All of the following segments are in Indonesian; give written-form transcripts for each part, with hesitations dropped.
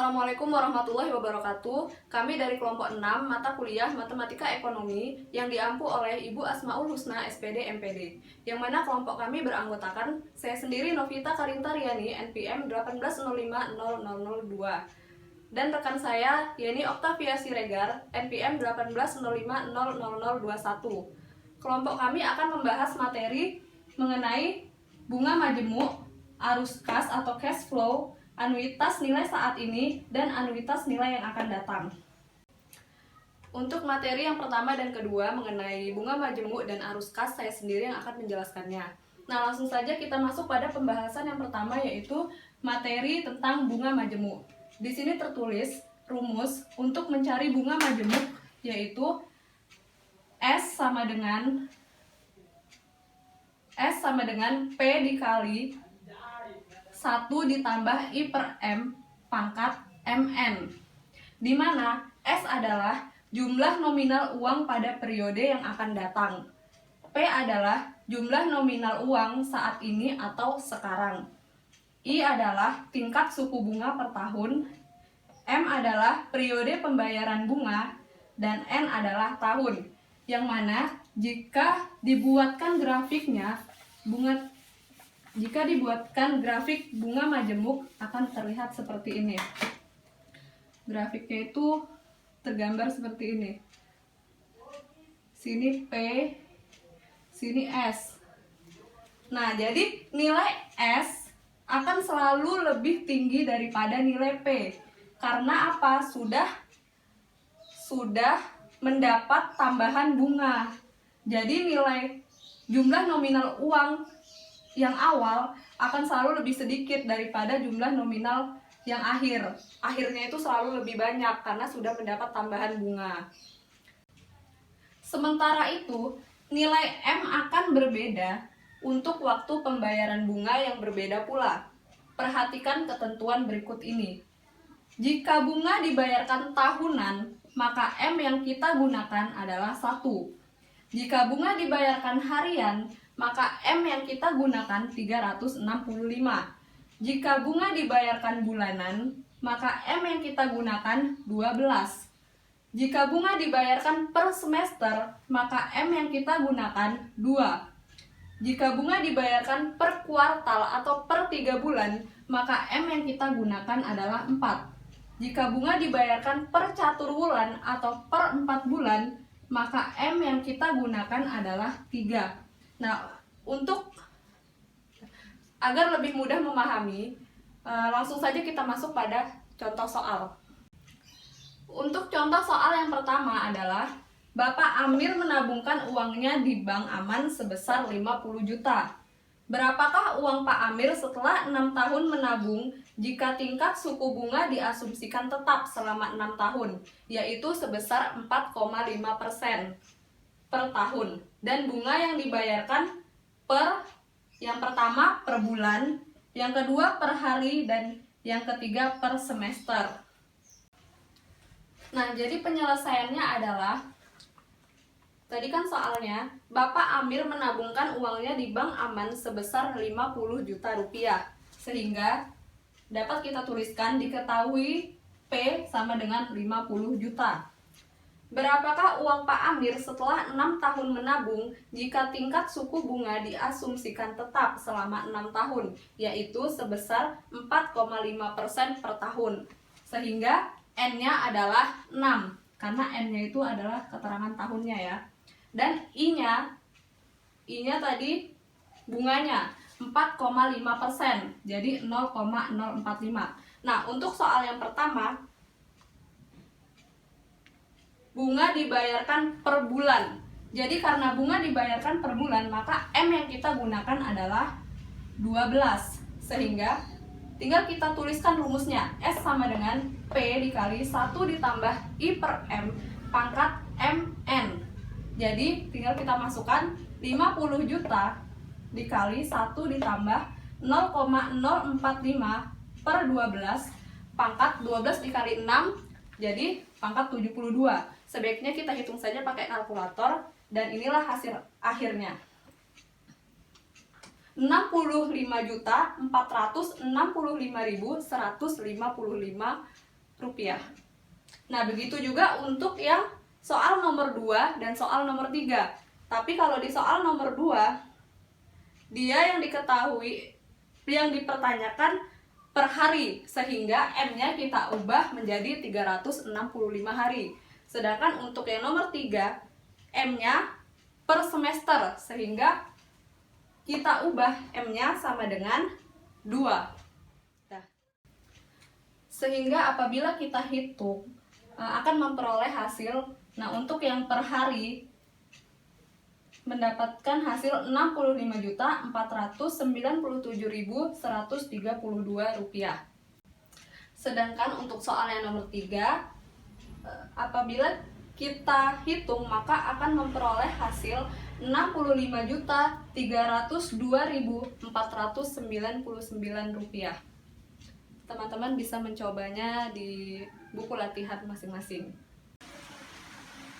Assalamualaikum warahmatullahi wabarakatuh. Kami dari kelompok 6 mata kuliah Matematika Ekonomi yang diampu oleh Ibu Asmaul Husna SPD MPD. Yang mana kelompok kami beranggotakan saya sendiri Novita Karintariani NPM 1805002 dan rekan saya Yeni Oktavia Siregar NPM 180500021. Kelompok kami akan membahas materi mengenai bunga majemuk, arus kas atau cash flow, anuitas nilai saat ini, dan anuitas nilai yang akan datang. Untuk materi yang pertama dan kedua mengenai bunga majemuk dan arus kas, saya sendiri yang akan menjelaskannya. Nah, langsung saja kita masuk pada pembahasan yang pertama, yaitu materi tentang bunga majemuk. Di sini tertulis rumus untuk mencari bunga majemuk, yaitu S sama dengan P dikali 1 ditambah I per M pangkat MN, di mana S adalah jumlah nominal uang pada periode yang akan datang, P adalah jumlah nominal uang saat ini atau sekarang, I adalah tingkat suku bunga per tahun, M adalah periode pembayaran bunga, dan N adalah tahun, yang mana jika dibuatkan grafik bunga majemuk akan terlihat seperti ini. Grafiknya itu tergambar seperti ini. Sini P, sini S. Nah, jadi nilai S akan selalu lebih tinggi daripada nilai P. Karena apa? Sudah mendapat tambahan bunga. Jadi nilai jumlah nominal uang yang awal akan selalu lebih sedikit daripada jumlah nominal yang akhirnya itu selalu lebih banyak karena sudah mendapat tambahan bunga. Sementara itu, nilai M akan berbeda untuk waktu pembayaran bunga yang berbeda pula. Perhatikan ketentuan berikut ini. Jika bunga dibayarkan tahunan, maka M yang kita gunakan adalah 1. Jika bunga dibayarkan harian, maka M yang kita gunakan 365. Jika bunga dibayarkan bulanan, maka M yang kita gunakan 12. Jika bunga dibayarkan per semester, maka M yang kita gunakan 2. Jika bunga dibayarkan per kuartal atau per 3 bulan, maka M yang kita gunakan adalah 4. Jika bunga dibayarkan per catur bulan atau per 4 bulan, maka M yang kita gunakan adalah 3. Nah, agar lebih mudah memahami, langsung saja kita masuk pada contoh soal. Untuk contoh soal yang pertama adalah Bapak Amir menabungkan uangnya di Bank Aman sebesar 50 juta. Berapakah uang Pak Amir setelah 6 tahun menabung jika tingkat suku bunga diasumsikan tetap selama 6 tahun, yaitu sebesar 4,5% per tahun, dan bunga yang dibayarkan yang pertama per bulan, yang kedua per hari, dan yang ketiga per semester. Nah, jadi penyelesaiannya adalah, tadi kan soalnya, Bapak Amir menabungkan uangnya di Bank Aman sebesar 50 juta rupiah. Sehingga dapat kita tuliskan diketahui P sama dengan 50 juta. Berapakah uang Pak Amir setelah 6 tahun menabung jika tingkat suku bunga diasumsikan tetap selama 6 tahun, yaitu sebesar 4,5% per tahun. Sehingga N-nya adalah 6, karena N-nya itu adalah keterangan tahunnya ya. Dan I-nya tadi bunganya 4,5%, jadi 0,045. Nah, untuk soal yang pertama, bunga dibayarkan per bulan. Jadi karena bunga dibayarkan per bulan, maka M yang kita gunakan adalah 12. Sehingga tinggal kita tuliskan rumusnya. S sama dengan P dikali 1 ditambah I per M pangkat MN. Jadi tinggal kita masukkan 50 juta dikali 1 ditambah 0,045 per 12 pangkat 12 dikali 6, jadi pangkat 72. Sebaiknya kita hitung saja pakai kalkulator, dan inilah hasil akhirnya. 65.465.155 rupiah. Nah, begitu juga untuk yang soal nomor 2 dan soal nomor 3. Tapi kalau di soal nomor 2, dia yang diketahui, yang dipertanyakan per hari, sehingga M-nya kita ubah menjadi 365 hari. Sedangkan untuk yang nomor 3, M-nya per semester, sehingga kita ubah M-nya sama dengan 2. Nah, sehingga apabila kita hitung akan memperoleh hasil. Nah, untuk yang per hari mendapatkan hasil Rp65.497.132. Sedangkan untuk soal yang nomor 3, apabila kita hitung maka akan memperoleh hasil Rp65.302.499. Teman-teman bisa mencobanya di buku latihan masing-masing.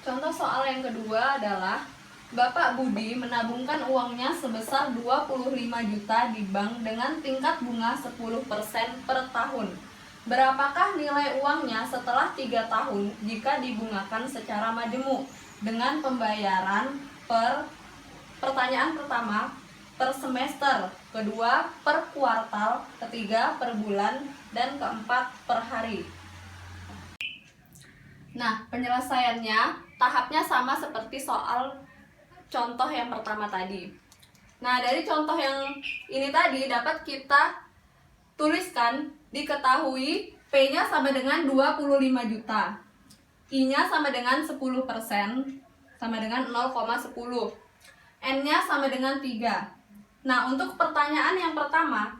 Contoh soal yang kedua adalah Bapak Budi menabungkan uangnya sebesar 25 juta di bank dengan tingkat bunga 10% per tahun. Berapakah nilai uangnya setelah 3 tahun jika dibungakan secara majemuk dengan pembayaran pertanyaan pertama per semester, kedua per kuartal, ketiga per bulan, dan keempat per hari. Nah, penyelesaiannya tahapnya sama seperti soal contoh yang pertama tadi. Nah, dari contoh yang ini tadi dapat kita tuliskan, diketahui P-nya sama dengan 25 juta, I-nya sama dengan 10%, sama dengan 0,10, N-nya sama dengan 3. Nah, untuk pertanyaan yang pertama,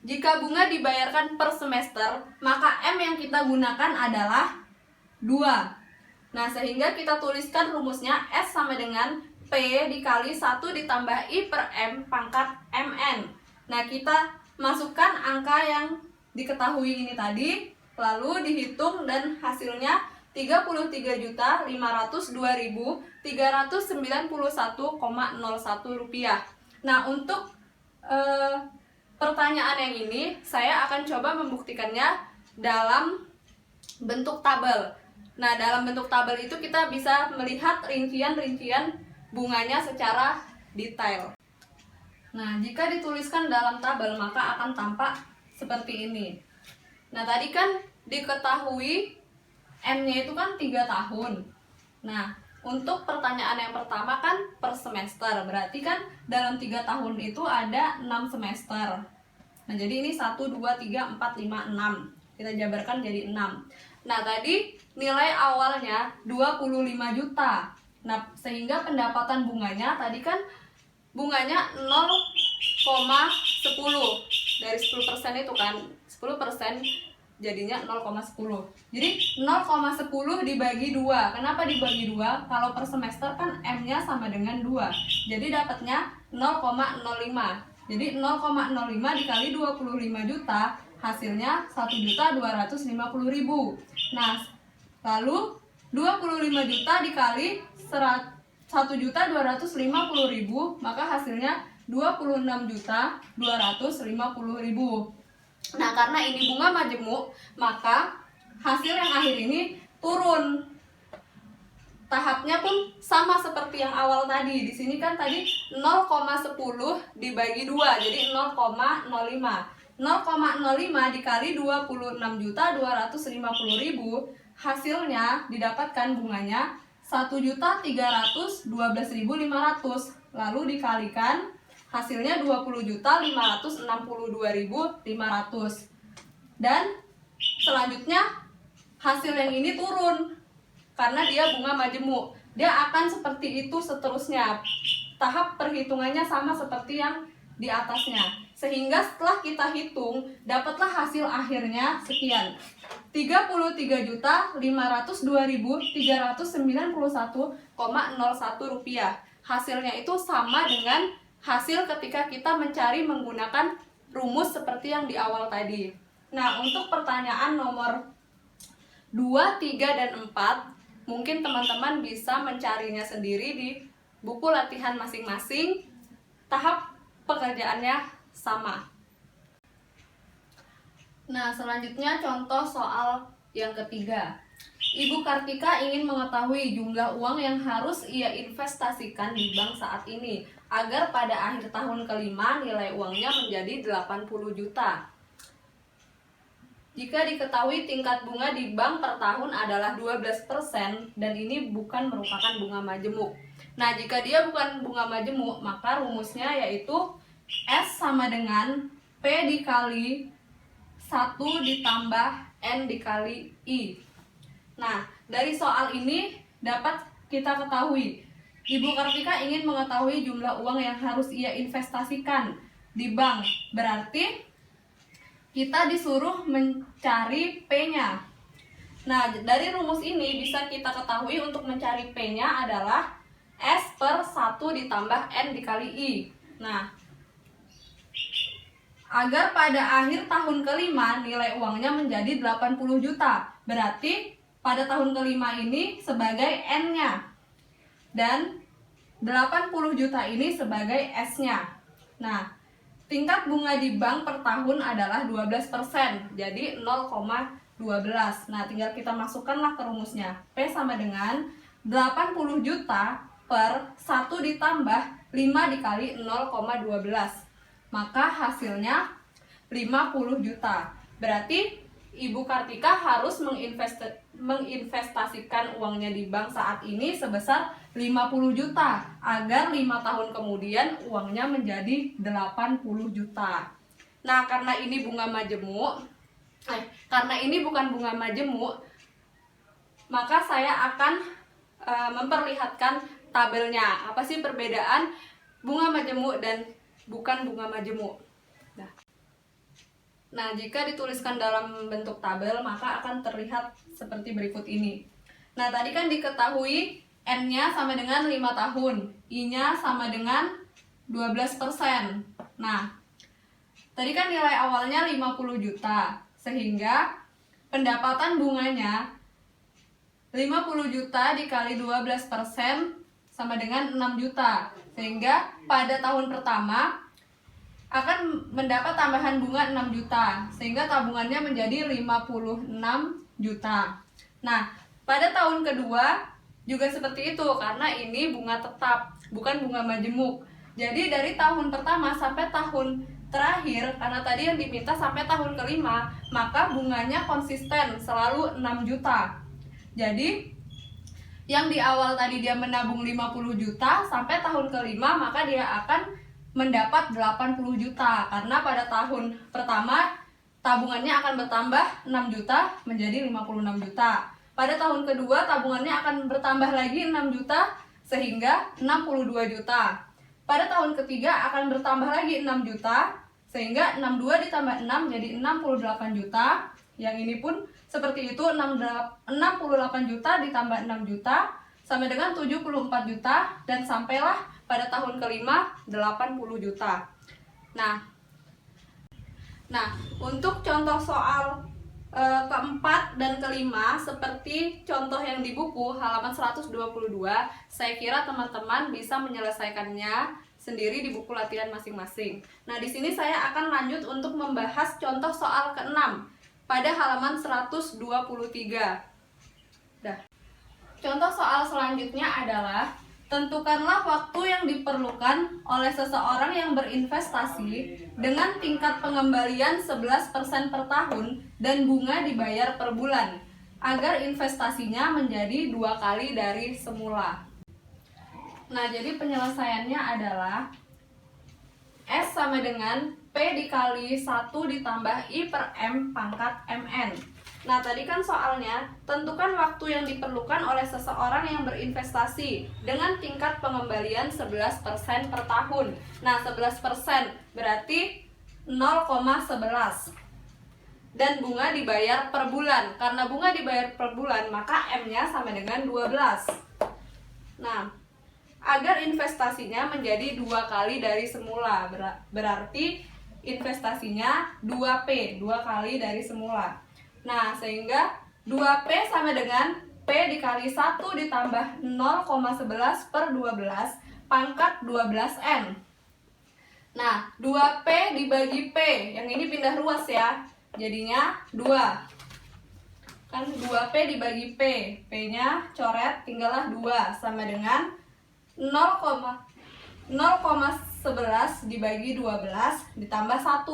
jika bunga dibayarkan per semester, maka M yang kita gunakan adalah 2. Nah, sehingga kita tuliskan rumusnya S sama dengan P dikali 1 ditambah I per M pangkat MN. Nah, kita masukkan angka yang diketahui ini tadi, lalu dihitung dan hasilnya Rp33.502.391,01. Nah, untuk pertanyaan yang ini saya akan coba membuktikannya dalam bentuk tabel. Nah, dalam bentuk tabel itu kita bisa melihat rincian-rincian bunganya secara detail. Nah, jika dituliskan dalam tabel maka akan tampak seperti ini. Nah, tadi kan diketahui M-nya itu kan 3 tahun. Nah, untuk pertanyaan yang pertama kan per semester, berarti kan dalam 3 tahun itu ada 6 semester. Nah, jadi ini 1, 2, 3, 4, 5, 6. Kita jabarkan jadi 6. Nah, tadi nilai awalnya 25 juta. Nah, sehingga pendapatan bunganya tadi kan bunganya 0,10. Dari 10% itu kan 10% jadinya 0,10. Jadi 0,10 dibagi 2. Kenapa dibagi 2? Kalau per semester kan M-nya sama dengan 2. Jadi dapatnya 0,05. Jadi 0,05 dikali 25 juta, hasilnya 1.250.000. Nah, lalu 25 juta dikali 1.250.000, maka hasilnya 26.250.000. Nah, karena ini bunga majemuk, maka hasil yang akhir ini turun. Tahapnya pun sama seperti yang awal tadi. Di sini kan tadi 0,10 dibagi 2, jadi 0,05. 0,05 dikali 26.250.000, hasilnya didapatkan bunganya 1.312.500. Lalu dikalikan hasilnya 20.562.500. Dan selanjutnya hasil yang ini turun karena dia bunga majemuk. Dia akan seperti itu seterusnya. Tahap perhitungannya sama seperti yang di atasnya. Sehingga setelah kita hitung, dapatlah hasil akhirnya sekian. 33.502.391,01 rupiah. Hasilnya itu sama dengan hasil ketika kita mencari menggunakan rumus seperti yang di awal tadi. Nah, untuk pertanyaan nomor 2, 3, dan 4, mungkin teman-teman bisa mencarinya sendiri di buku latihan masing-masing. Tahap pekerjaannya sama. Nah, selanjutnya contoh soal Yang ketiga, Ibu Kartika ingin mengetahui jumlah uang yang harus ia investasikan di bank saat ini agar pada akhir tahun kelima nilai uangnya menjadi 80 juta. Jika diketahui tingkat bunga di bank per tahun adalah 12% dan ini bukan merupakan bunga majemuk. Nah, jika dia bukan bunga majemuk, maka rumusnya yaitu S sama dengan P dikali 1 ditambah N dikali I. Nah, dari soal ini dapat kita ketahui Ibu Kartika ingin mengetahui jumlah uang yang harus ia investasikan di bank. Berarti kita disuruh mencari P-nya. Nah, dari rumus ini bisa kita ketahui untuk mencari P-nya adalah S per 1 ditambah N dikali I. Nah, agar pada akhir tahun kelima nilai uangnya menjadi 80 juta. Berarti pada tahun kelima ini sebagai N-nya. Dan 80 juta ini sebagai S-nya. Nah, tingkat bunga di bank per tahun adalah 12%, jadi 0,12. Nah, tinggal kita masukkanlah ke rumusnya. P sama dengan 80 juta per 1 ditambah 5 dikali 0,12. Maka hasilnya 50 juta. Berarti Ibu Kartika harus menginvestasikan uangnya di bank saat ini sebesar 50 juta agar 5 tahun kemudian uangnya menjadi 80 juta. Nah, karena ini bunga majemuk, karena ini bukan bunga majemuk, maka saya akan memperlihatkan tabelnya. Apa sih perbedaan bunga majemuk dan bukan bunga majemuk? Nah, jika dituliskan dalam bentuk tabel, maka akan terlihat seperti berikut ini. Nah, tadi kan diketahui N-nya sama dengan 5 tahun, I-nya sama dengan 12%. Nah, tadi kan nilai awalnya 50 juta, sehingga pendapatan bunganya 50 juta dikali 12% sama dengan 6 juta. Sehingga pada tahun pertama akan mendapat tambahan bunga 6 juta, sehingga tabungannya menjadi 56 juta. Nah, pada tahun kedua juga seperti itu, karena ini bunga tetap, bukan bunga majemuk. Jadi dari tahun pertama sampai tahun terakhir, karena tadi yang diminta sampai tahun kelima, maka bunganya konsisten, selalu 6 juta. Jadi yang di awal tadi dia menabung 50 juta, sampai tahun kelima maka dia akan mendapat 80 juta, karena pada tahun pertama tabungannya akan bertambah 6 juta menjadi 56 juta. Pada tahun kedua tabungannya akan bertambah lagi 6 juta sehingga 62 juta. Pada tahun ketiga akan bertambah lagi 6 juta sehingga 62 ditambah 6 jadi 68 juta. Yang ini pun seperti itu, 68 juta ditambah 6 juta sama dengan 74 juta, dan sampailah pada tahun kelima 80 juta. Nah, untuk contoh soal keempat dan kelima seperti contoh yang di buku halaman 122, saya kira teman-teman bisa menyelesaikannya sendiri di buku latihan masing-masing. Nah, di sini saya akan lanjut untuk membahas contoh soal keenam pada halaman 123. Contoh soal selanjutnya adalah tentukanlah waktu yang diperlukan oleh seseorang yang berinvestasi dengan tingkat pengembalian 11% per tahun dan bunga dibayar per bulan agar investasinya menjadi 2 kali dari semula. Nah, jadi penyelesaiannya adalah S sama dengan P dikali 1 ditambah I per M pangkat MN. Nah, tadi kan soalnya tentukan waktu yang diperlukan oleh seseorang yang berinvestasi dengan tingkat pengembalian 11% per tahun. Nah, 11% berarti 0,11. Dan bunga dibayar per bulan. Karena bunga dibayar per bulan, maka M-nya sama dengan 12. Nah, agar investasinya menjadi 2 kali dari semula, berarti investasinya 2P, 2 kali dari semula. Nah, sehingga 2P sama dengan P dikali 1 ditambah 0,11 per 12 pangkat 12N. Nah, 2P dibagi P, yang ini pindah ruas ya, jadinya 2. Kan 2P dibagi P, P-nya coret tinggallah 2 sama dengan 0,11 dibagi 12 ditambah 1.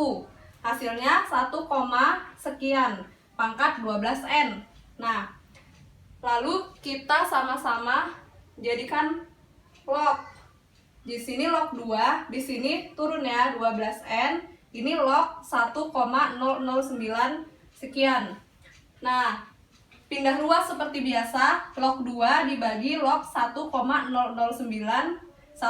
Hasilnya 1, sekian pangkat 12N. Nah, lalu kita sama-sama jadikan log. Di sini log 2, di sini turun ya 12N. Ini log 1,009 sekian. Nah, pindah ruas seperti biasa, log 2 dibagi log 1,0091667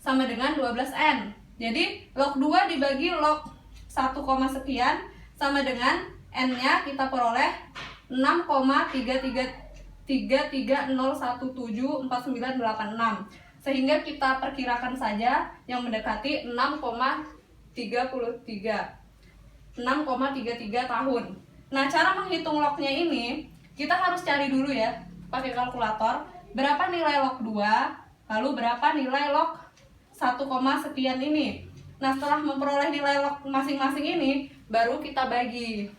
sama dengan 12N. Jadi log 2 dibagi log 1, sekian sama dengan N-nya kita peroleh 6,330174986. Sehingga kita perkirakan saja yang mendekati 6,33 tahun. Nah, cara menghitung lognya ini kita harus cari dulu ya pakai kalkulator berapa nilai log 2, lalu berapa nilai log 1, sekian ini. Nah, setelah memperoleh nilai log masing-masing ini baru kita bagi.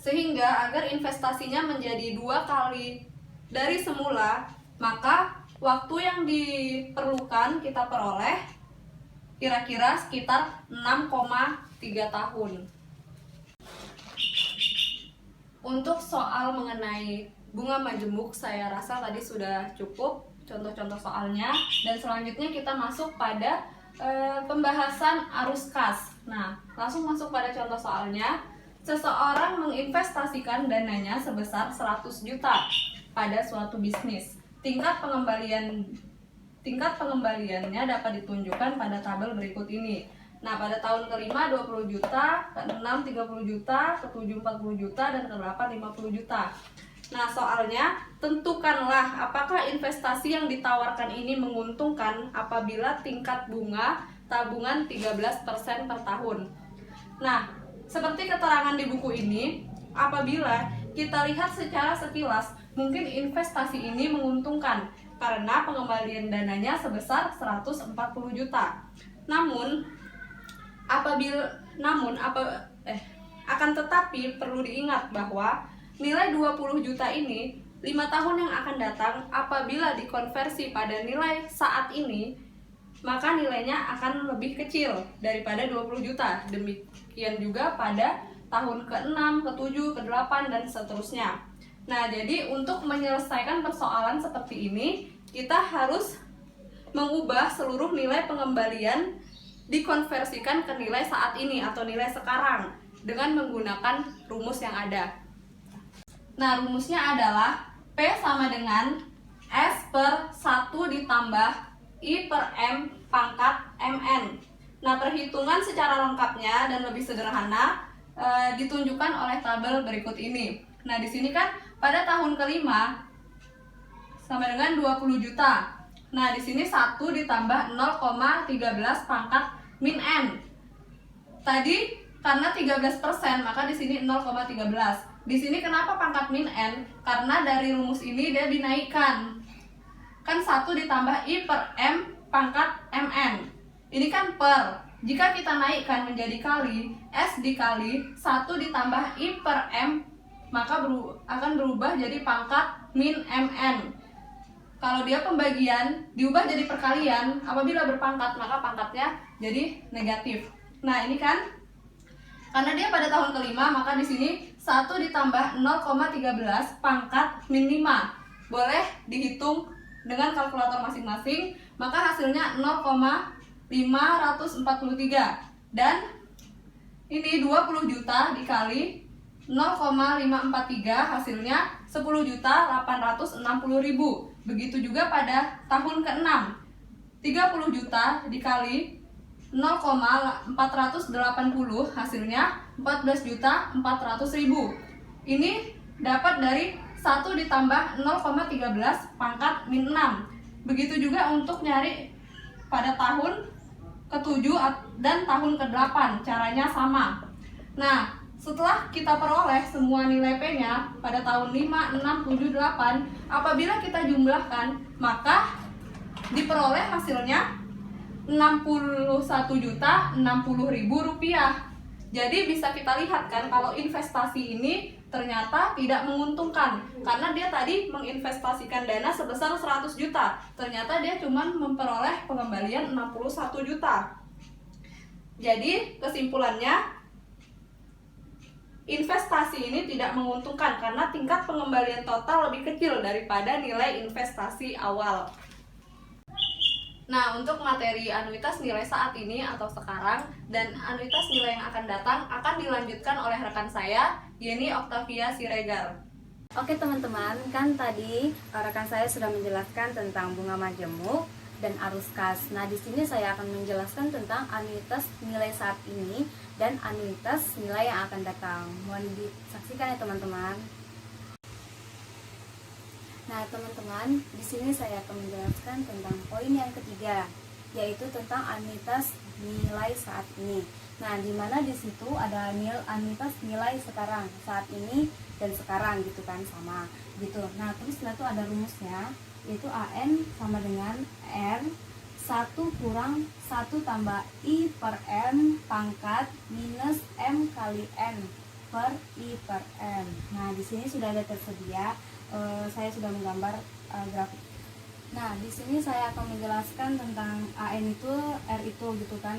Sehingga agar investasinya menjadi 2 kali dari semula, maka waktu yang diperlukan kita peroleh kira-kira sekitar 6,3 tahun. Untuk soal mengenai bunga majemuk saya rasa tadi sudah cukup contoh-contoh soalnya, dan selanjutnya kita masuk pada pembahasan arus kas. Nah, langsung masuk pada contoh soalnya. Seseorang menginvestasikan dananya sebesar 100 juta pada suatu bisnis. Tingkat pengembaliannya dapat ditunjukkan pada tabel berikut ini. Nah, pada tahun ke-5 20 juta, ke-6 30 juta, ke-7 40 juta, dan ke-8 50 juta. Nah, soalnya tentukanlah apakah investasi yang ditawarkan ini menguntungkan apabila tingkat bunga tabungan 13% per tahun. Nah, seperti keterangan di buku ini, apabila kita lihat secara sekilas, mungkin investasi ini menguntungkan karena pengembalian dananya sebesar 140 juta. Akan tetapi perlu diingat bahwa nilai 20 juta ini 5 tahun yang akan datang apabila dikonversi pada nilai saat ini, maka nilainya akan lebih kecil daripada 20 juta. Demikian juga pada tahun ke-6, ke-7, ke-8, dan seterusnya. Nah, jadi untuk menyelesaikan persoalan seperti ini, kita harus mengubah seluruh nilai pengembalian dikonversikan ke nilai saat ini atau nilai sekarang dengan menggunakan rumus yang ada. Nah, rumusnya adalah P sama dengan S per 1 ditambah I per M pangkat MN. Nah, perhitungan secara lengkapnya dan lebih sederhana ditunjukkan oleh tabel berikut ini. Nah, di sini kan pada tahun ke-5 sama dengan 20 juta. Nah, di sini 1 ditambah 0,13 pangkat min N. Tadi karena 13%, maka di sini 0,13. Di sini kenapa pangkat min N? Karena dari rumus ini dia dinaikkan. Kan 1 ditambah I per M pangkat MN. Ini kan per. Jika kita naikkan menjadi kali, S dikali 1 ditambah I per M, maka akan berubah jadi pangkat min MN. Kalau dia pembagian, diubah jadi perkalian, apabila berpangkat, maka pangkatnya jadi negatif. Nah, ini kan, karena dia pada tahun ke-5, maka di sini 1 ditambah 0,13 pangkat min 5. Boleh dihitung dengan kalkulator masing-masing, maka hasilnya 0,543. Dan ini 20 juta dikali 0,543 hasilnya 10.860.000. Begitu juga pada tahun ke-6, 30 juta dikali 0,480 hasilnya 14.400.000. Ini dapat dari 1 ditambah 0,13 pangkat min 6. Begitu juga untuk nyari pada tahun ke-7 dan tahun ke-8, caranya sama. Nah, setelah kita peroleh semua nilai P-nya pada tahun 5, 6, 7, 8, apabila kita jumlahkan, maka diperoleh hasilnya 61.060.000 rupiah. Jadi bisa kita lihat kan kalau investasi ini ternyata tidak menguntungkan karena dia tadi menginvestasikan dana sebesar 100 juta. Ternyata dia cuma memperoleh pengembalian 61 juta. Jadi kesimpulannya investasi ini tidak menguntungkan karena tingkat pengembalian total lebih kecil daripada nilai investasi awal. Nah, untuk materi anuitas nilai saat ini atau sekarang dan anuitas nilai yang akan datang akan dilanjutkan oleh rekan saya, Yeni Oktavia Siregar. Oke teman-teman, kan tadi rekan saya sudah menjelaskan tentang bunga majemuk dan arus kas. Nah, di sini saya akan menjelaskan tentang anuitas nilai saat ini dan anuitas nilai yang akan datang. Mohon disaksikan ya teman-teman. Nah, teman-teman, di sini saya akan menjelaskan tentang poin yang ketiga, yaitu tentang anuitas nilai saat ini. Nah, di mana di situ ada anuitas nilai sekarang, saat ini dan sekarang gitu kan, sama gitu. Nah, terus setelah itu ada rumusnya, yaitu AN sama dengan R 1 kurang 1 tambah I per M pangkat minus M kali N per I per M. Nah, di sini sudah ada tersedia. Saya sudah menggambar grafik. Nah, di sini saya akan menjelaskan tentang AN itu, R itu gitu kan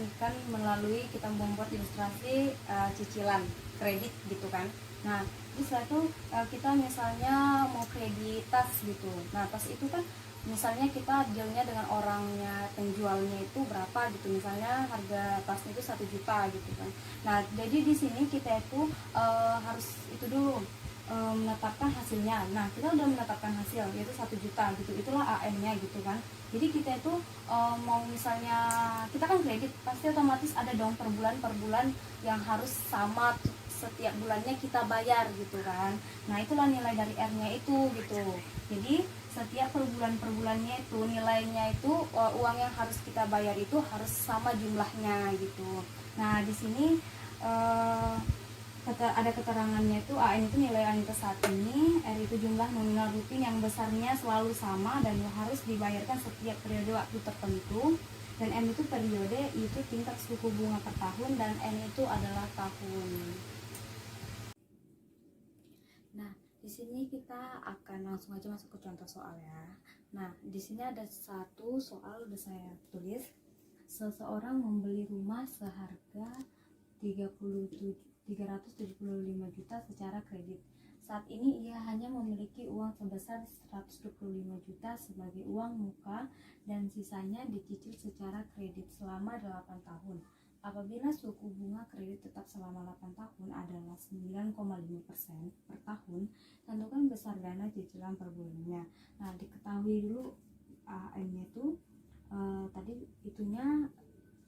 melalui kita membuat ilustrasi cicilan kredit gitu kan. Nah, terus setelah itu kita misalnya mau kredit tas gitu. Nah, tas itu kan misalnya kita dealnya dengan orangnya, penjualnya itu berapa gitu, misalnya harga tasnya itu 1 juta gitu kan. Nah, jadi di sini kita itu harus itu dulu menetapkan hasilnya. Nah, kita udah menetapkan hasil yaitu 1 juta gitu, itulah AN-nya gitu kan. Jadi kita itu mau misalnya kita kan kredit, pasti otomatis ada dong per bulan yang harus sama setiap bulannya kita bayar gitu kan. Nah, itulah nilai dari R-nya itu gitu. Jadi setiap per bulannya itu nilainya itu uang yang harus kita bayar itu harus sama jumlahnya gitu. Nah, di sini ada keterangannya itu AN itu nilai anuitas saat ini, R itu jumlah nominal rutin yang besarnya selalu sama dan harus dibayarkan setiap periode waktu tertentu, dan M itu periode, I itu tingkat suku bunga per tahun, dan N itu adalah tahun. Nah, di sini kita akan langsung aja masuk ke contoh soal ya. Nah, di sini ada satu soal udah saya tulis. Seseorang membeli rumah seharga 375 juta secara kredit. Saat ini ia hanya memiliki uang sebesar 125 juta sebagai uang muka dan sisanya dicicil secara kredit selama 8 tahun. Apabila suku bunga kredit tetap selama 8 tahun adalah 9,5% per tahun, tentukan besar dana cicilan per bulannya. Nah, diketahui dulu AN-nya itu tadi itunya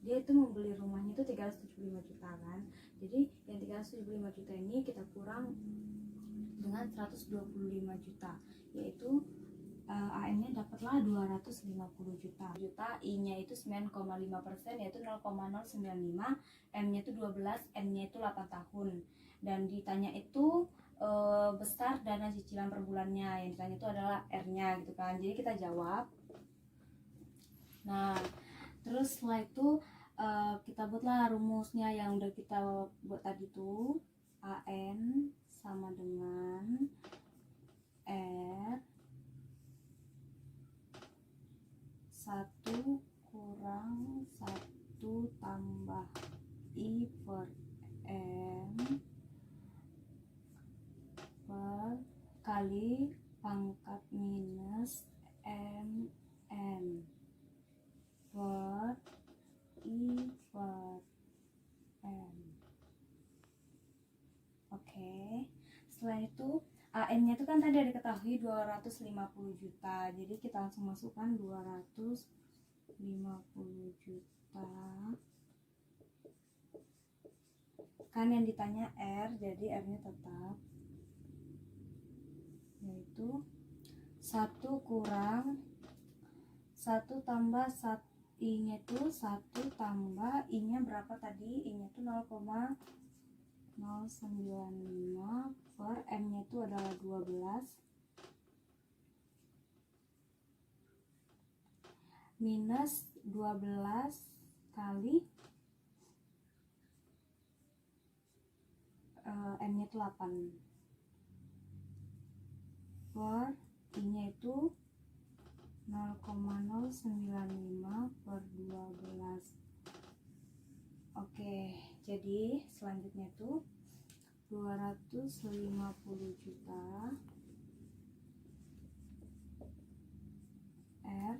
dia itu membeli rumahnya itu 375 juta kan. Jadi yang 375 juta ini kita kurang dengan 125 juta, yaitu AN-nya dapatlah 250 juta. I-nya itu 9,5%, yaitu 0,095, M-nya itu 12, N-nya itu 8 tahun. Dan ditanya itu besar dana cicilan per bulannya, yang ditanya itu adalah R-nya gitu kan. Jadi kita jawab. Nah, terus setelah itu kita buatlah rumusnya yang udah kita buat tadi tuh. AN sama dengan R 1 kurang 1 tambah I per M per kali pangkat minus MN per I per M. Oke. Setelah itu AN-nya itu kan tadi ada diketahui 250 juta. Jadi kita langsung masukkan 250 juta. Kan yang ditanya R, jadi R-nya tetap yaitu 1 kurang 1 tambah 1, I-nya itu 1 tambah I-nya berapa tadi? I-nya itu 0,095 per M-nya itu adalah 12 minus 12 kali I-nya itu 8 per I-nya itu 0,095 per 12. Oke, jadi selanjutnya itu 250 juta R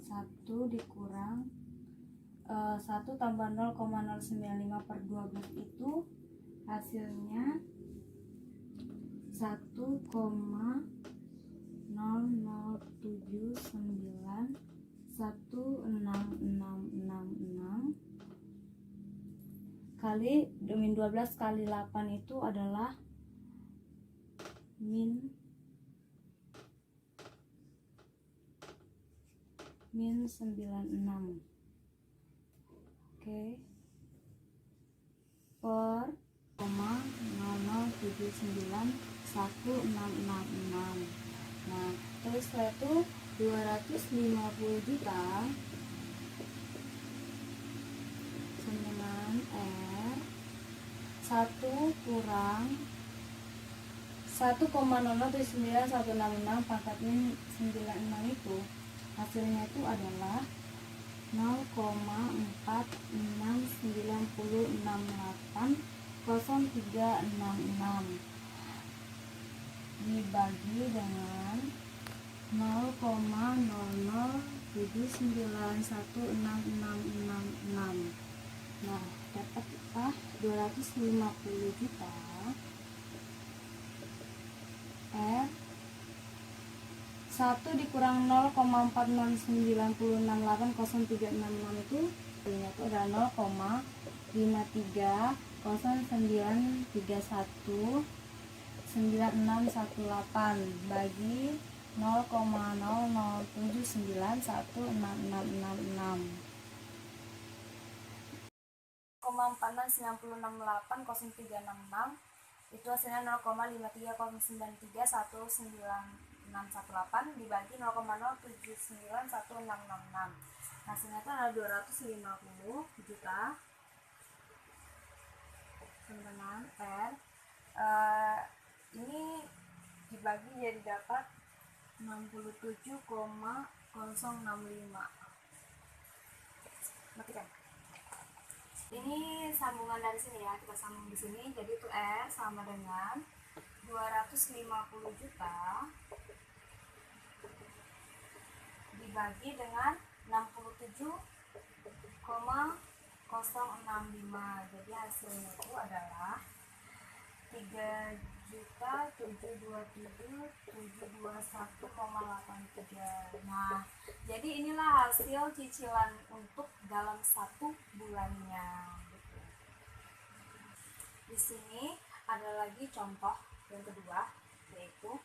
1 dikurang 1 tambah 0,095 per 12 itu hasilnya 1,0791666 kali min 12 kali 8 itu adalah min 96. Oke, per 0,0791666. Nah, terus setelah itu 250 juta dengan R 1 kurang 1,0091666 pangkat min 96 itu hasilnya itu adalah 0,4696680366 dibagi dengan 0,00791666. Nah, dapat kita 250 juta R 1 dikurang 0,4096680366 itu itu adalah 0,5309319618 bagi 0,00791666. 0,4696680366 itu hasilnya 0,5309319618 dibagi 0,079166. Hasilnya itu adalah 250 juta teman-teman R. Ini dibagi jadi dapat 67,065. Matikan. Ini sambungan dari sini ya, kita sambung di sini. Jadi itu R sama dengan 250 juta dibagi dengan 67,065. Jadi hasilnya itu adalah 3.727.721,83. Nah, jadi inilah hasil cicilan untuk dalam 1 bulannya. Di sini ada lagi contoh yang kedua, yaitu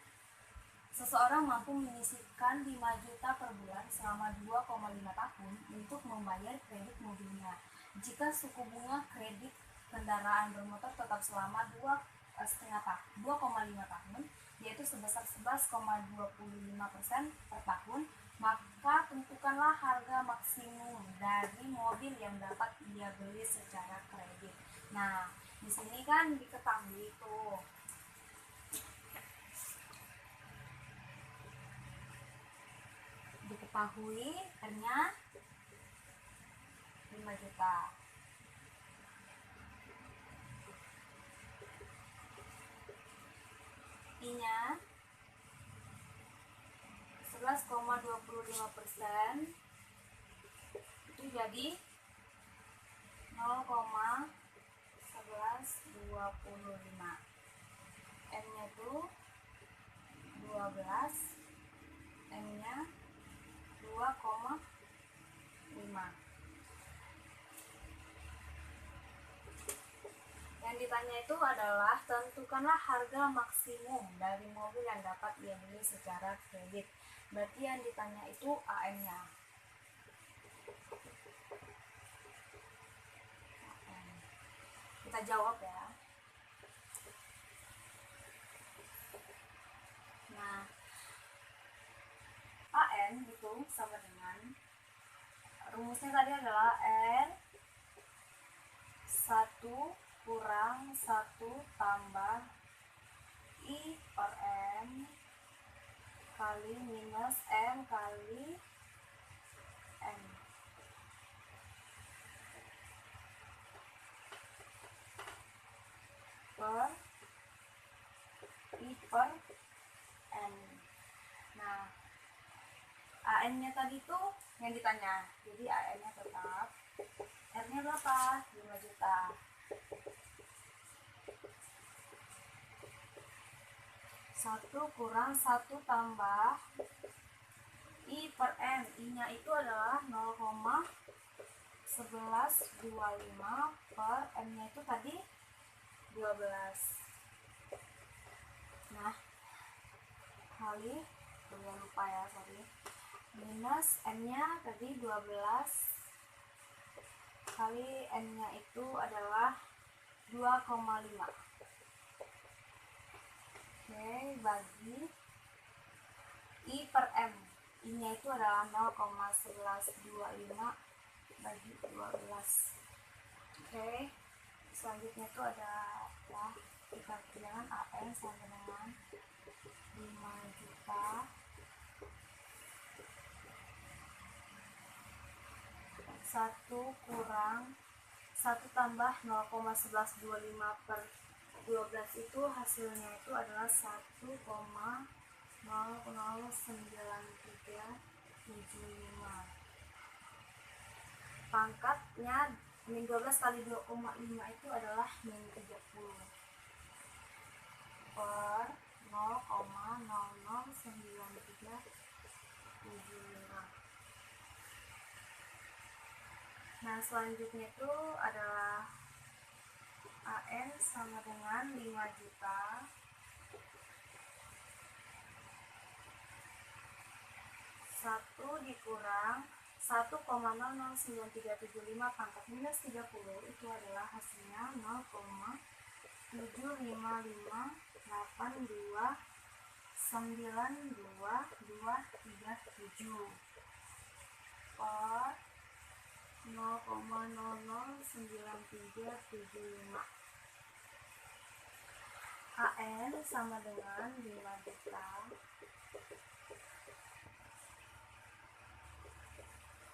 seseorang mampu menyisihkan 5 juta per bulan selama 2,5 tahun untuk membayar kredit mobilnya. Jika suku bunga kredit kendaraan bermotor tetap selama 2,5 tahun, yaitu sebesar 11,25% per tahun, maka tentukanlah harga maksimum dari mobil yang dapat ia beli secara kredit. Nah, di sini kan diketahui tuh R-nya 5 juta. I-nya 11,25%, itu jadi 0,1125. M-nya itu 12, M-nya 2,5. Yang ditanya itu adalah tentukanlah harga maksimum dari mobil yang dapat ia beli secara kredit. Berarti yang ditanya itu AM-nya. Kita jawab ya. Nah, AN itu sama dengan rumusnya tadi adalah N 1 kurang 1 tambah I per M kali minus M kali M per I per M. Nah, AN-nya tadi tuh yang ditanya. Jadi AN-nya tetap. R-nya berapa? 5 juta. 1 kurang 1 tambah I per M. I-nya itu adalah 0,1125 per M-nya itu tadi 12. Nah, kali, jangan lupa ya, sorry. Minus M-nya tadi 12 kali M-nya itu adalah 2,5. Oke, bagi I per M. I-nya itu adalah 0,1125 bagi 12. Oke, selanjutnya itu ada ya, kita bilang AN sama dengan 5 juta satu kurang 1 tambah 0,1125 per 12 itu hasilnya itu adalah 1,009375. Pangkatnya min 12 kali 2,5 itu adalah min 30 per 0,009375. Nah, selanjutnya itu adalah AN sama dengan 5 juta satu dikurang 1,009375 pangkat minus 30 itu adalah hasilnya 0,758292237 per 0,009375. AN sama dengan 5 juta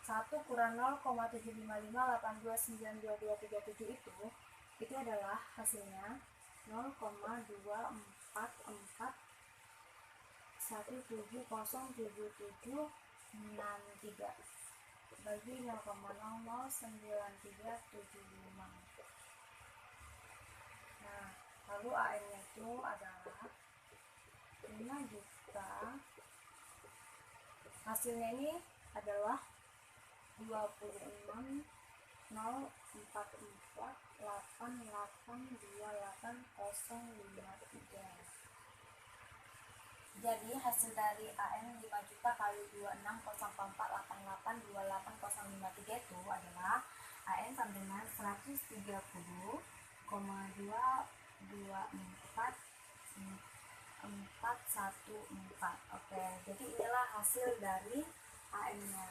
1 kurang 0,755829237 itu adalah hasilnya 0,2441707763 bagi 0,009375. Nah, lalu AN-nya itu adalah 5 juta. Hasilnya ini adalah 26,0448828,053. Jadi hasil dari AN 5 juta kali 26,0448828,053 itu adalah AN sama dengan 130,224,414. Oke, jadi inilah hasil dari AN-nya.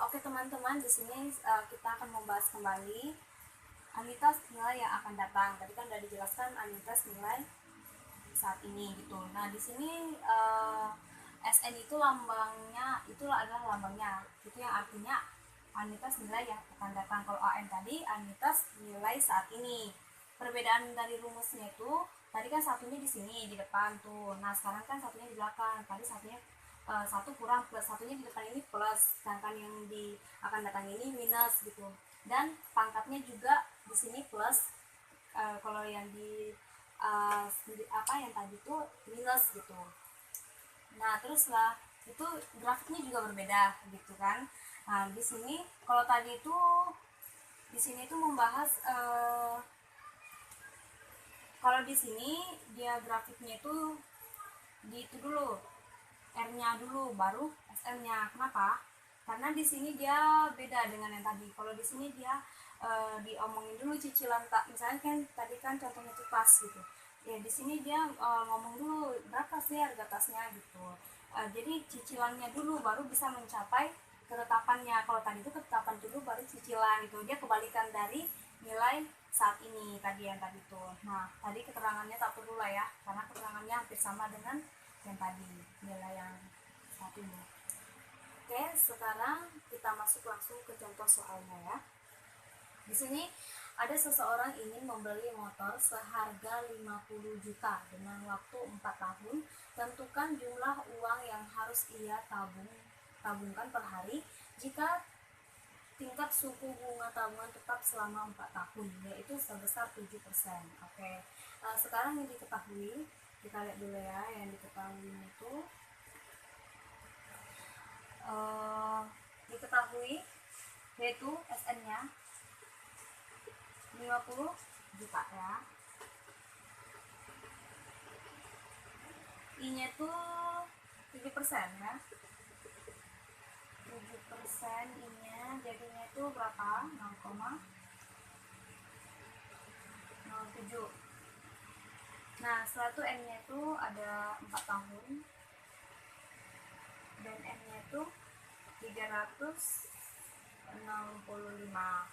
Oke teman-teman, di sini kita akan membahas kembali anitas nilai yang akan datang. Tadi kan sudah dijelaskan anitas nilai saat ini gitu. Nah, di sini SN itu lambangnya, itulah adalah lambangnya. Itu yang artinya anitas nilai yang akan datang. Kalau AN tadi anitas nilai saat ini. Perbedaan dari rumusnya itu, tadi kan satunya di sini di depan tuh. Nah, sekarang kan satunya di belakang. Tadi satunya 1 kurang plus, satunya di depan ini plus, sedangkan yang di akan datang ini minus gitu. Dan pangkatnya juga di sini plus, kalau yang di yang tadi itu minus gitu. Nah, teruslah itu grafiknya juga berbeda gitu kan. Nah, di sini kalau tadi itu di sini itu membahas kalau di sini dia grafiknya itu di itu dulu R-nya dulu baru SN-nya. Kenapa? Karena di sini dia beda dengan yang tadi. Kalau di sini dia diomongin dulu cicilan, tak misalnya kan tadi kan contohnya itu tas gitu. Ya di sini dia ngomong dulu berapa sih harga tasnya gitu. Jadi cicilannya dulu baru bisa mencapai ketetapannya. Kalau tadi itu ketetapan dulu baru cicilan gitu. Dia kebalikan dari nilai saat ini tadi yang tadi tuh. Nah, tadi keterangannya tak perlu lah ya, karena keterangannya hampir sama dengan yang tadi, nilai yang saat ini. Oke, sekarang kita masuk langsung ke contoh soalnya ya. Di sini ada seseorang ingin membeli motor seharga 50 juta dengan waktu 4 tahun. Tentukan jumlah uang yang harus ia tabungkan per hari jika tingkat suku bunga tabungan tetap selama 4 tahun, yaitu sebesar 7%. Oke. Sekarang yang diketahui, kita lihat dulu ya yang diketahui itu. Diketahui yaitu SN-nya 50 juta ya. I-nya tuh 7% ya. 7% I-nya jadinya itu berapa? 0,07. Nah, setelah itu N-nya itu ada 4 tahun dan N-nya itu 365.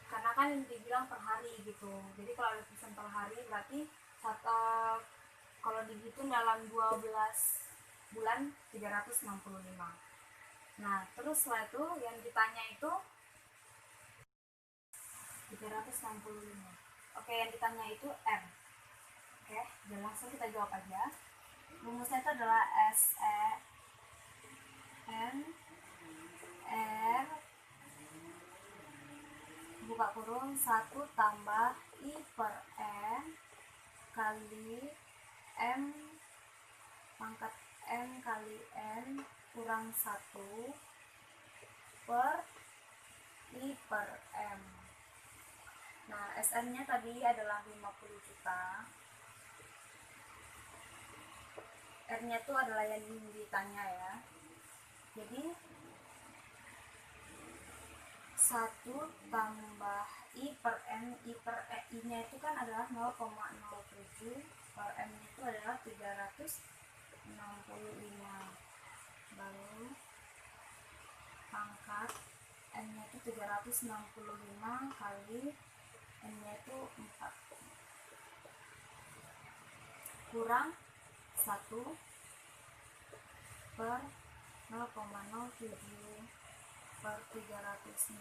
Karena kan dibilang per hari gitu, jadi kalau ada tulisan per hari berarti kalau dihitung dalam 12 bulan 365. Nah, terus setelah itu yang ditanya itu 365. Oke, yang ditanya itu R. Oke, dan langsung kita jawab aja. Rumusnya itu adalah SEN R buka kurung 1 tambah I per N kali M pangkat N kali N kurang 1 per I per M. Nah, SN-nya tadi adalah 50 juta. R-nya itu adalah yang ditanya ya. Jadi 1 tambah I per M, I-nya itu kan adalah 0,07 per M itu adalah 365. Lalu pangkat N-nya itu 365 kali N-nya itu 4 kurang 1 per 0,07 per 365.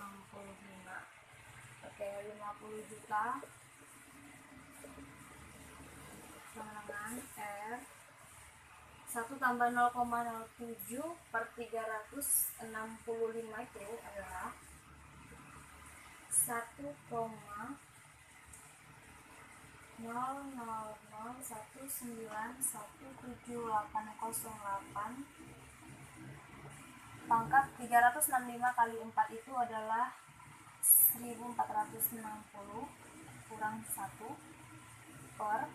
Oke, 50 juta sama dengan R 1 tambah 0,07 per 365 itu adalah 1,000191708 pangkat 365 kali 4 itu adalah 1460 kurang 1 per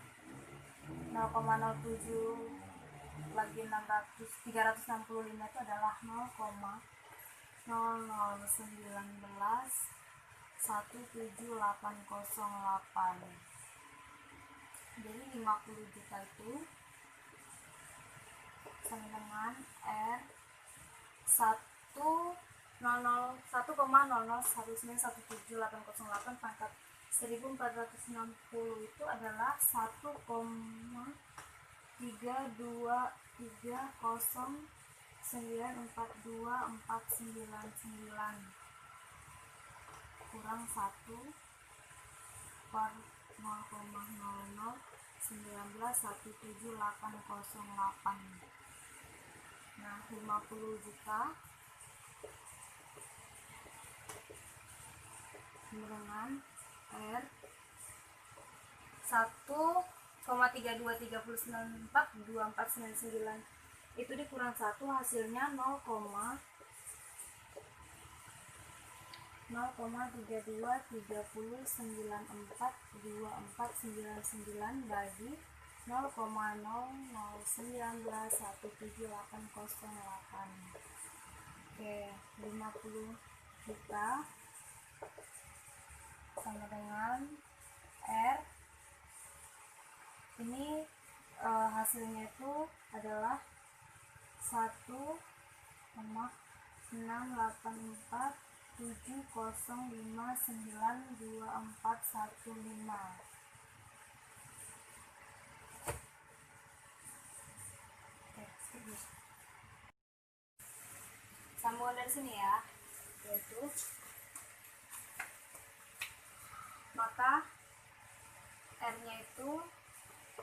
0,07 lagi 365 itu adalah 0,000191708. Jadi 50 juta itu sama dengan R 1,0011708 pangkat 1460 itu adalah 1,323094249 kurang 1 per 0,0019170808. Nah, 50 juta dengan R 1,323942499 itu dikurang 1 hasilnya 0,3230942499 bagi 0,0019170808. Oke, 50 juta sama dengan R ini hasilnya itu adalah 1,684 705924115. Oke, setuju. Sambungan dari sini ya, yaitu maka R-nya itu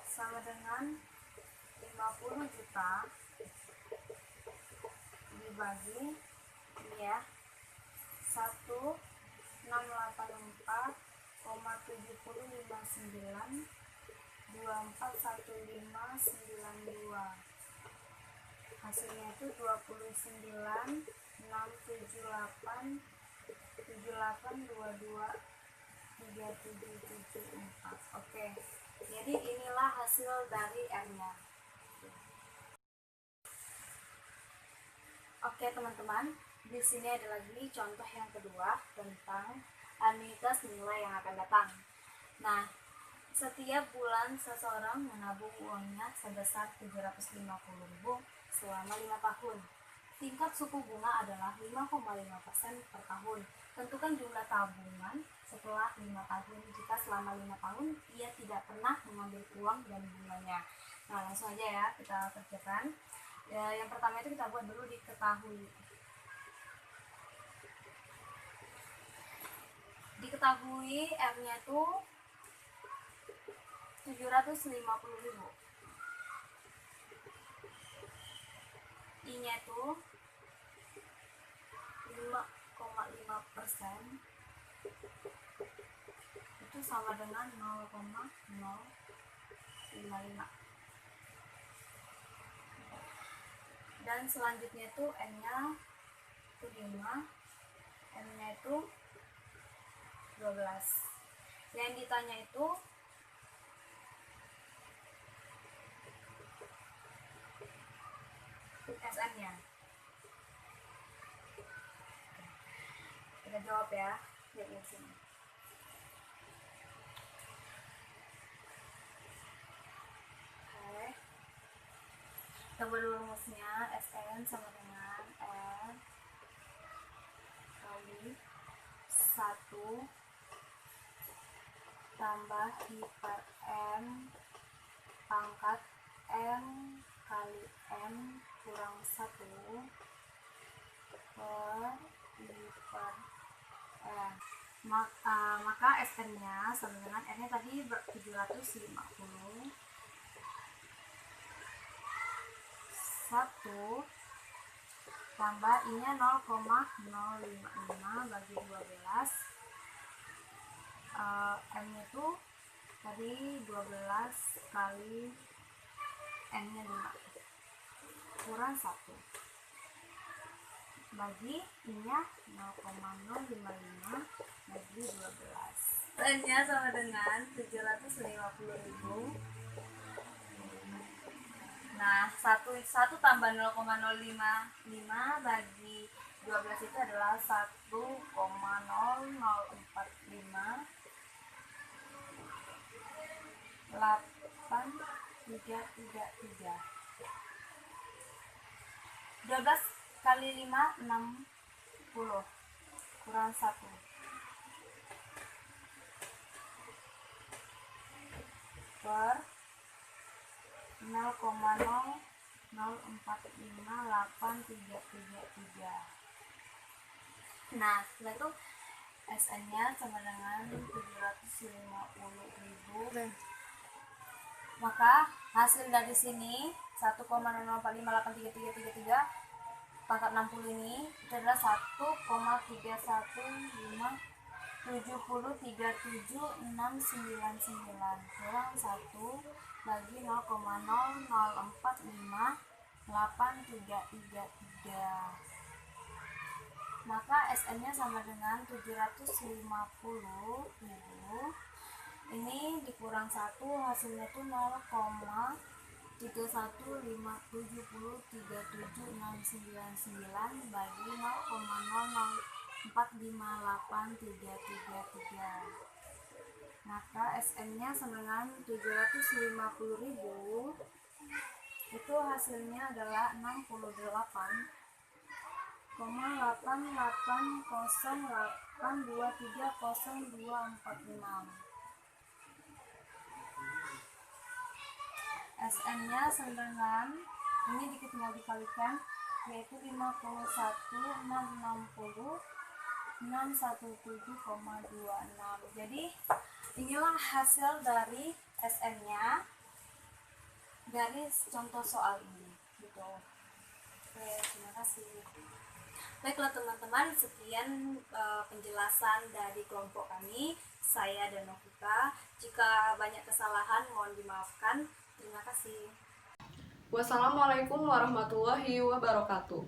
sama dengan 50 juta dibagi ini ya 1684,759241592. Hasilnya itu 29,678,7822,3774. Oke, jadi inilah hasil dari R-nya. Oke teman-teman, di sini ada lagi contoh yang kedua tentang anuitas nilai yang akan datang. Nah, setiap bulan seseorang menabung uangnya sebesar 750.000 selama 5 tahun. Tingkat suku bunga adalah 5,5% per tahun. Tentukan jumlah tabungan setelah 5 tahun jika selama 5 tahun ia tidak pernah mengambil uang dan bunganya. Nah, langsung aja ya kita kerjakan. Ya, yang pertama itu kita buat dulu diketahui. Diketahui R-nya itu 750.000. I-nya itu 5,5%, itu sama dengan 0,055. Dan selanjutnya itu N-nya itu 5, M-nya itu 12. Yang ditanya itu SN-nya. Kita jawab ya, lihat di sini. Oke. Kita buat dulu rumusnya. SN sama dengan R kali 1 tambah I per M pangkat M kali M kurang 1 per I per M. Maka SN-nya sama dengan R-nya tadi 750, 1 tambah I-nya 0,055 bagi 12. M-nya itu tadi 12 kali N-nya 5 kurang 1 bagi I-nya 0,055 bagi 12. N-nya sama dengan 750.000. Nah, 1 tambah 0,055 bagi 12 itu adalah 1,0045 8333. 12 kali 5 60 kurang 1 per 0,0045833. Nah, setelah itu SN-nya sama dengan 750.000. Maka hasil dari sini 1,004583333 pangkat 60 ini itu adalah 1,31570376999 kurang 1 bagi 0,0045833. Maka SN-nya sama dengan 750.000. Ini dikurang 1, hasilnya itu 0,31570376999 bagi 0,0045833. Maka SN-nya sama dengan 750.000. Itu hasilnya adalah 68 SN-nya 9 ini tinggal dikalikan, yaitu 51.660.617,26. Jadi inilah hasil dari SN-nya dari contoh soal ini gitu. Oke, terima kasih. Baiklah teman-teman, sekian penjelasan dari kelompok kami, saya dan Novita. Jika banyak kesalahan mohon dimaafkan. Terima kasih. Wassalamualaikum warahmatullahi wabarakatuh.